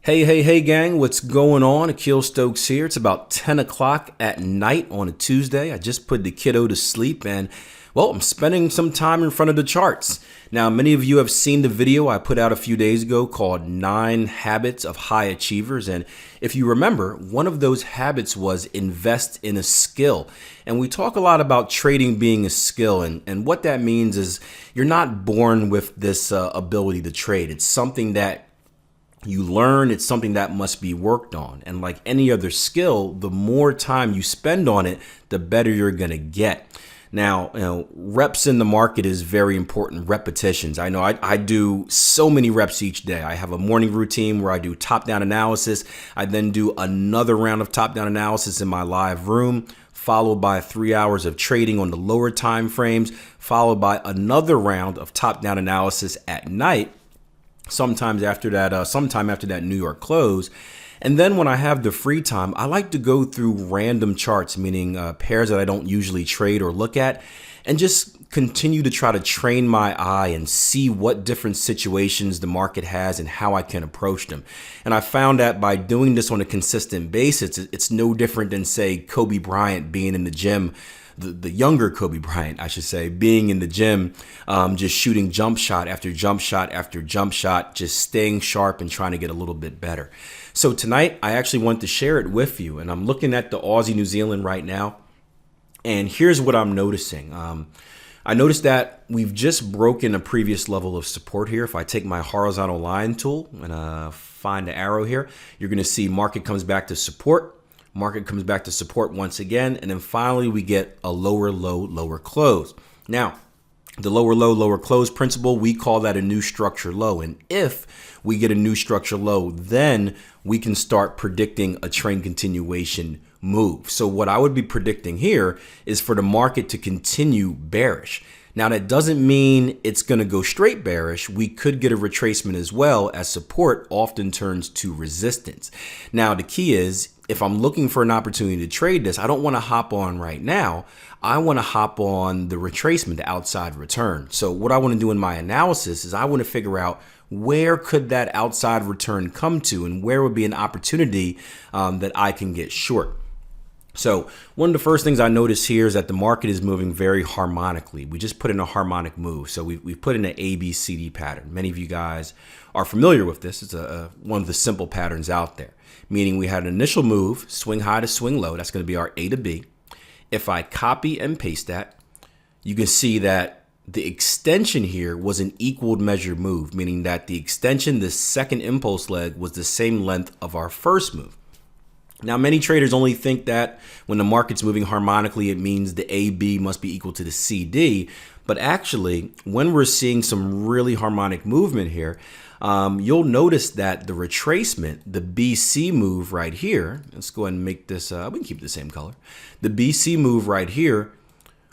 Hey, gang, what's going on? Akil Stokes here. It's about 10 o'clock at night on a Tuesday. I just put the kiddo to sleep and, well, I'm spending some time in front of the charts. Now, many of you have seen the video I put out a few days ago called 9 Habits of High Achievers. And if you remember, one of those habits was invest in a skill. And we talk a lot about trading being a skill. And what that means is you're not born with this ability to trade. It's something that you learn. It's something that must be worked on. And like any other skill, the more time you spend on it, the better you're going to get. Now, reps in the market is very important. Repetitions. I know I do so many reps each day. I have a morning routine where I do top-down analysis. I then do another round of top-down analysis in my live room, followed by 3 hours of trading on the lower time frames, followed by another round of top-down analysis at night. Sometime after that New York close. And then when I have the free time, I like to go through random charts, meaning pairs that I don't usually trade or look at, and just continue to try to train my eye and see what different situations the market has and how I can approach them. And I found that by doing this on a consistent basis, it's no different than, say, Kobe Bryant being in the gym. The younger Kobe Bryant, I should say, being in the gym, just shooting jump shot after jump shot after jump shot, just staying sharp and trying to get a little bit better. So tonight, I actually want to share it with you. And I'm looking at the Aussie New Zealand right now. And here's what I'm noticing. I noticed that we've just broken a previous level of support here. If I take my horizontal line tool and find the arrow here, you're going to see market comes back to support. Market comes back to support once again, and then finally we get a lower low, lower close. Now, the lower low, lower close principle, we call that a new structure low. And if we get a new structure low, then we can start predicting a trend continuation move. So what I would be predicting here is for the market to continue bearish. Now, that doesn't mean it's going to go straight bearish. We could get a retracement as well, as support often turns to resistance. Now, the key is, if I'm looking for an opportunity to trade this, I don't want to hop on right now. I want to hop on the retracement, the outside return. So what I want to do in my analysis is I want to figure out where could that outside return come to and where would be an opportunity that I can get short. So one of the first things I notice here is that the market is moving very harmonically. We just put in a harmonic move. So we've put in an ABCD pattern. Many of you guys are familiar with this. It's one of the simple patterns out there, meaning we had an initial move, swing high to swing low. That's going to be our A to B. If I copy and paste that, you can see that the extension here was an equal measure move, meaning that the extension, the second impulse leg, was the same length of our first move. Now, many traders only think that when the market's moving harmonically, it means the AB must be equal to the CD. But actually, when we're seeing some really harmonic movement here, you'll notice that the retracement, the BC move right here, let's go ahead and make this, we can keep it the same color. The BC move right here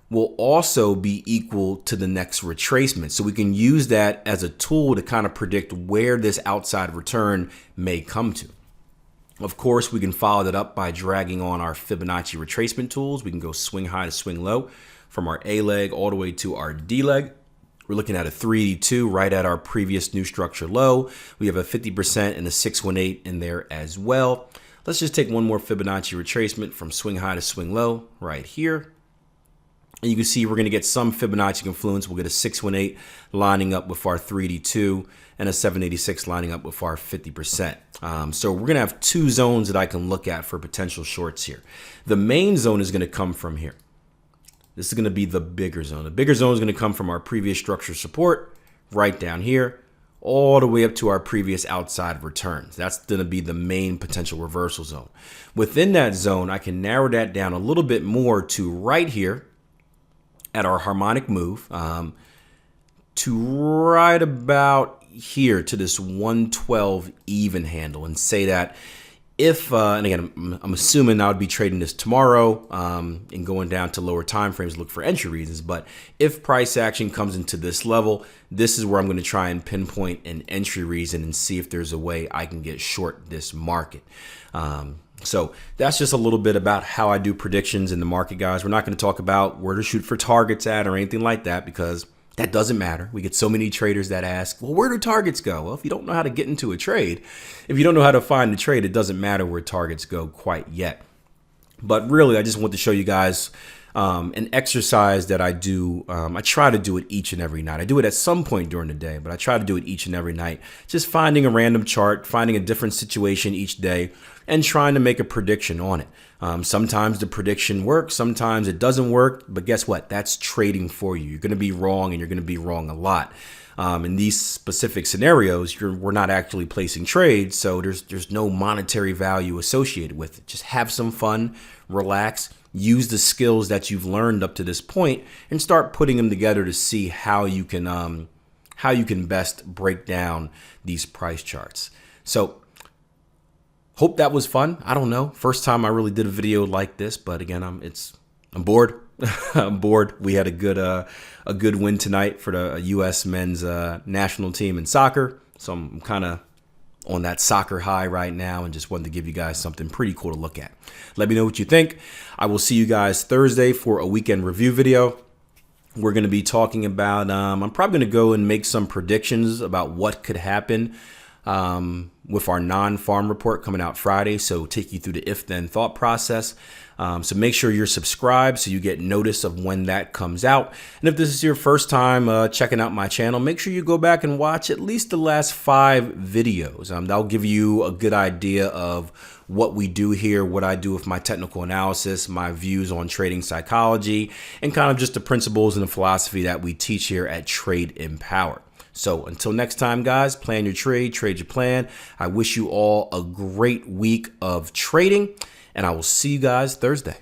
will also be equal to the next retracement. So we can use that as a tool to kind of predict where this outside return may come to. Of course, we can follow that up by dragging on our Fibonacci retracement tools. We can go swing high to swing low from our A leg all the way to our D leg. We're looking at a 382 right at our previous new structure low. We have a 50% and a 618 in there as well. Let's just take one more Fibonacci retracement from swing high to swing low right here. And you can see we're going to get some Fibonacci confluence. We'll get a 618 lining up with our 382 and a 786 lining up with our 50%. So we're going to have two zones that I can look at for potential shorts here. The main zone is going to come from here. This is going to be the bigger zone. The bigger zone is going to come from our previous structure support right down here, all the way up to our previous outside returns. That's going to be the main potential reversal zone. Within that zone, I can narrow that down a little bit more to right here at our harmonic move, to right about here to this 112 even handle, and say that if, and again, I'm assuming I would be trading this tomorrow and going down to lower time frames to look for entry reasons. But if price action comes into this level, this is where I'm going to try and pinpoint an entry reason and see if there's a way I can get short this market. So that's just a little bit about how I do predictions in the market, guys. We're not going to talk about where to shoot for targets at or anything like that, because That doesn't matter. We get so many traders that ask, well, where do targets go? Well, if you don't know how to get into a trade, if you don't know how to find the trade, it doesn't matter where targets go quite yet. But really, I just want to show you guys an exercise that I do. I try to do it each and every night. I do it at some point during the day, but I try to do it each and every night. Just finding a random chart, finding a different situation each day, and trying to make a prediction on it. Sometimes the prediction works, sometimes it doesn't work, but guess what? That's trading for you. You're going to be wrong, and you're going to be wrong a lot. In these specific scenarios, we're not actually placing trades, so there's no monetary value associated with it. Just have some fun, relax, use the skills that you've learned up to this point, and start putting them together to see how you can best break down these price charts. So hope that was fun. I don't know. First time I really did a video like this, but again, I'm bored. I'm bored. We had a good win tonight for the U.S. men's national team in soccer. So I'm kind of on that soccer high right now and just wanted to give you guys something pretty cool to look at. Let me know what you think. I will see you guys Thursday for a weekend review video. We're going to be talking about, I'm probably going to go and make some predictions about what could happen with our non-farm report coming out Friday. So take you through the if-then thought process. So make sure you're subscribed so you get notice of when that comes out. And if this is your first time checking out my channel, make sure you go back and watch at least the last 5 videos. That'll give you a good idea of what we do here, what I do with my technical analysis, my views on trading psychology, and kind of just the principles and the philosophy that we teach here at Trade Empowered. So until next time, guys, plan your trade, trade your plan. I wish you all a great week of trading, and I will see you guys Thursday.